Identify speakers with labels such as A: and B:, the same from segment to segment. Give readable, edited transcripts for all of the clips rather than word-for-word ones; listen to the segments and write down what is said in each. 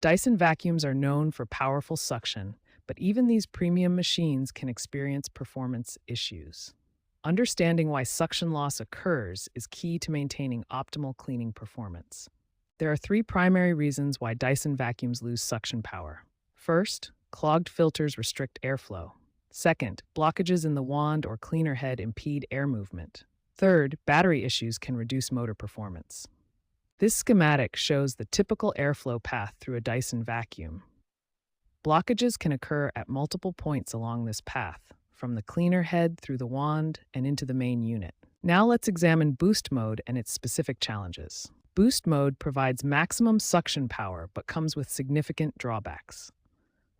A: Dyson vacuums are known for powerful suction, but even these premium machines can experience performance issues. Understanding why suction loss occurs is key to maintaining optimal cleaning performance. There are three primary reasons why Dyson vacuums lose suction power. First, clogged filters restrict airflow. Second, blockages in the wand or cleaner head impede air movement. Third, battery issues can reduce motor performance. This schematic shows the typical airflow path through a Dyson vacuum. Blockages can occur at multiple points along this path, from the cleaner head through the wand and into the main unit. Now let's examine boost mode and its specific challenges. Boost mode provides maximum suction power but comes with significant drawbacks.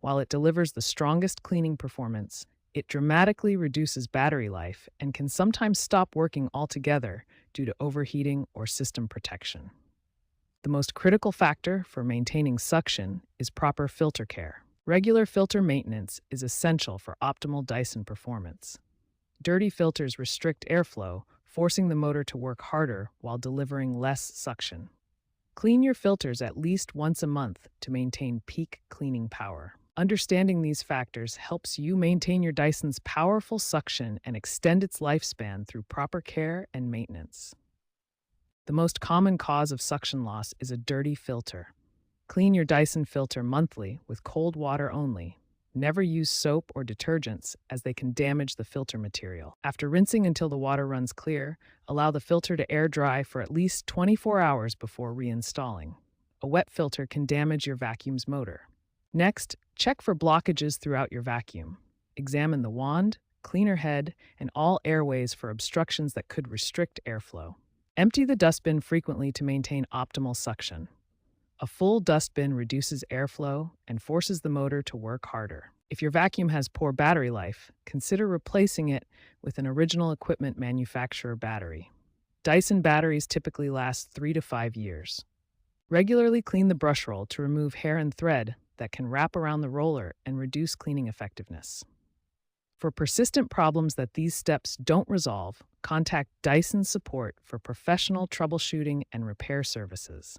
A: While it delivers the strongest cleaning performance, it dramatically reduces battery life and can sometimes stop working altogether due to overheating or system protection. The most critical factor for maintaining suction is proper filter care. Regular filter maintenance is essential for optimal Dyson performance. Dirty filters restrict airflow, forcing the motor to work harder while delivering less suction. Clean your filters at least once a month to maintain peak cleaning power. Understanding these factors helps you maintain your Dyson's powerful suction and extend its lifespan through proper care and maintenance. The most common cause of suction loss is a dirty filter. Clean your Dyson filter monthly with cold water only. Never use soap or detergents as they can damage the filter material. After rinsing until the water runs clear, allow the filter to air dry for at least 24 hours before reinstalling. A wet filter can damage your vacuum's motor. Next, check for blockages throughout your vacuum. Examine the wand, cleaner head, and all airways for obstructions that could restrict airflow. Empty the dustbin frequently to maintain optimal suction. A full dustbin reduces airflow and forces the motor to work harder. If your vacuum has poor battery life, consider replacing it with an original equipment manufacturer battery. Dyson batteries typically last 3 to 5 years. Regularly clean the brush roll to remove hair and thread that can wrap around the roller and reduce cleaning effectiveness. For persistent problems that these steps don't resolve, contact Dyson support for professional troubleshooting and repair services.